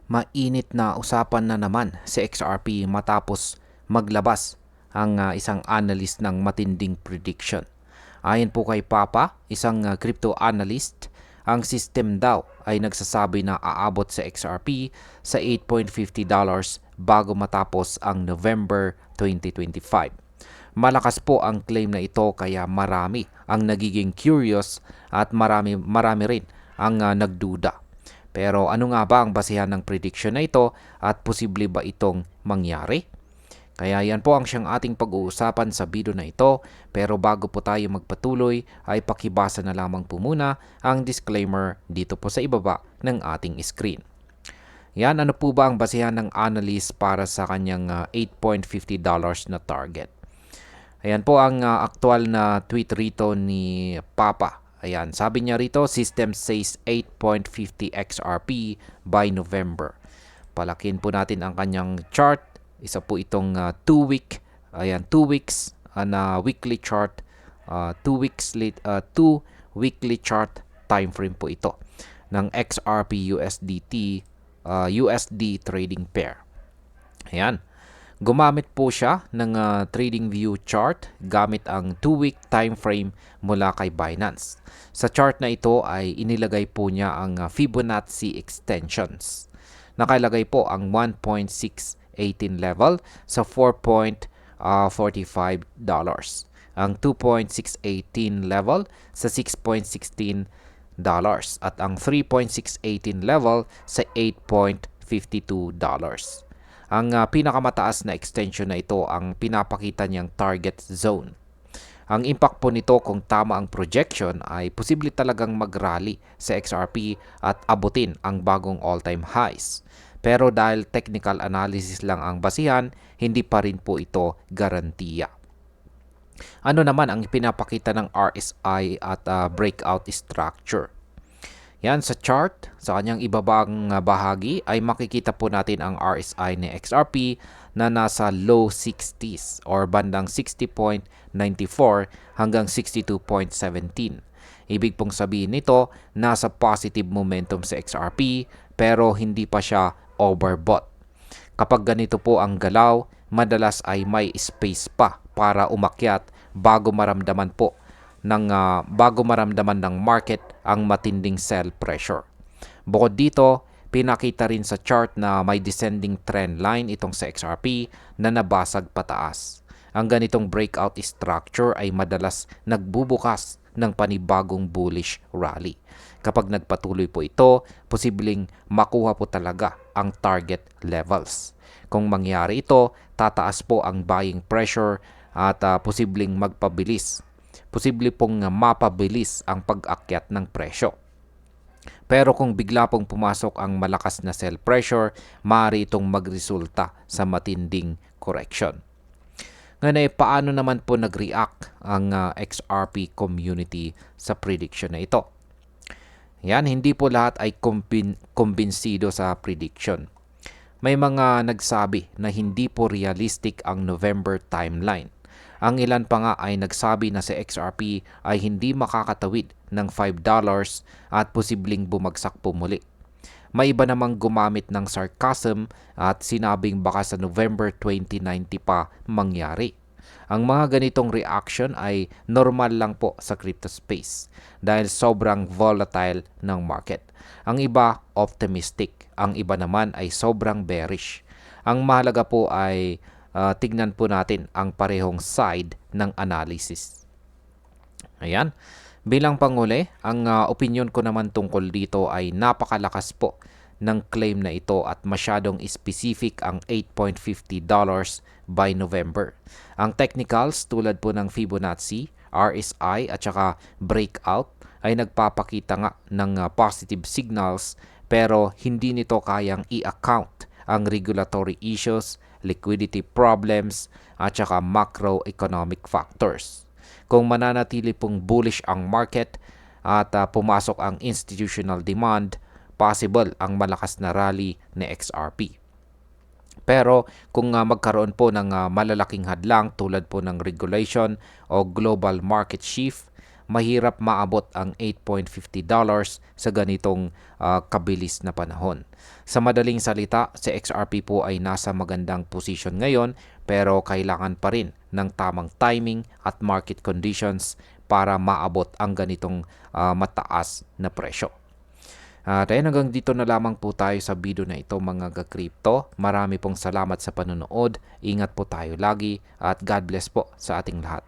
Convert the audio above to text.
Mainit na usapan na naman si XRP matapos maglabas ang isang analyst ng matinding prediction. Ayon po kay Papa, isang crypto analyst, ang system daw ay nagsasabi na aabot sa XRP sa $8.50 bago matapos ang November 2025. Malakas po ang claim na ito kaya marami ang nagiging curious at marami rin ang nagduda. Pero ano nga ba ang basihan ng prediction na ito at posible ba itong mangyari? Kaya yan po ang siyang ating pag-uusapan sa video na ito. Pero bago po tayo magpatuloy ay pakibasa na lamang po muna ang disclaimer dito po sa ibaba ng ating screen. Yan, ano po ba ang basihan ng analyst para sa kanyang $8.50 na target? Ayan po ang aktual na tweet rito ni Papa. Ayan, sabi niya rito, system says 8.50 XRP by November. Palakin po natin ang kanyang chart. Isa po itong 2 weeks na weekly chart, 2 weekly chart time frame po ito ng XRP USD trading pair. Ayan. Gumamit po siya ng trading view chart gamit ang 2-week time frame mula kay Binance. Sa chart na ito ay inilagay po niya ang Fibonacci extensions. Nakalagay po ang 1.618 level sa $4.45, ang 2.618 level sa $6.16 at ang 3.618 level sa $8.52. Ang pinakamataas na extension na ito ang pinapakita niyang target zone. Ang impact po nito kung tama ang projection ay posible talagang mag-rally sa XRP at abutin ang bagong all-time highs. Pero dahil technical analysis lang ang basihan, hindi pa rin po ito garantiya. Ano naman ang pinapakita ng RSI at breakout structure? Yan sa chart, sa kanyang ibabang bahagi ay makikita po natin ang RSI ni XRP na nasa low 60s or bandang 60.94 hanggang 62.17. Ibig pong sabihin nito, nasa positive momentum sa XRP pero hindi pa siya overbought. Kapag ganito po ang galaw, madalas ay may space pa para umakyat bago maramdaman ng market ang matinding sell pressure. Bukod dito, pinakita rin sa chart na may descending trend line itong sa XRP na nabasag pataas. Ang ganitong breakout structure ay madalas nagbubukas ng panibagong bullish rally. Kapag nagpatuloy po ito, posibleng makuha po talaga ang target levels. Kung mangyari ito, tataas po ang buying pressure at posibleng mapabilis ang pag-akyat ng presyo. Pero kung bigla pong pumasok ang malakas na sell pressure, maaari itong magresulta sa matinding correction. Ngayon paano naman po nag-react ang XRP community sa prediction na ito? Yan, hindi po lahat ay kumbinsido sa prediction. May mga nagsabi na hindi po realistic ang November timeline. Ang ilan pa nga ay nagsabi na si XRP ay hindi makakatawid ng $5 at posibleng bumagsak po muli. May iba namang gumamit ng sarcasm at sinabing baka sa November 2090 pa mangyari. Ang mga ganitong reaction ay normal lang po sa crypto space dahil sobrang volatile ng market. Ang iba optimistic, ang iba naman ay sobrang bearish. Ang mahalaga po ay tignan po natin ang parehong side ng analysis. Ayan. Bilang panghuli, ang opinion ko naman tungkol dito ay napakalakas po ng claim na ito at masyadong specific ang $8.50 by November. Ang technicals tulad po ng Fibonacci, RSI at saka breakout ay nagpapakita nga ng positive signals pero hindi nito kayang i-account ang regulatory issues, liquidity problems at saka macroeconomic factors. Kung mananatili pong bullish ang market at pumasok ang institutional demand, possible ang malakas na rally ni XRP. Pero kung magkaroon po ng malalaking hadlang tulad po ng regulation o global market shift, mahirap maabot ang $8.50 sa ganitong kabilis na panahon. Sa madaling salita, si XRP po ay nasa magandang posisyon ngayon pero kailangan pa rin ng tamang timing at market conditions para maabot ang ganitong mataas na presyo. At ayun, hanggang dito na lamang po tayo sa video na ito mga ka-crypto. Marami pong salamat sa panonood. Ingat po tayo lagi at God bless po sa ating lahat.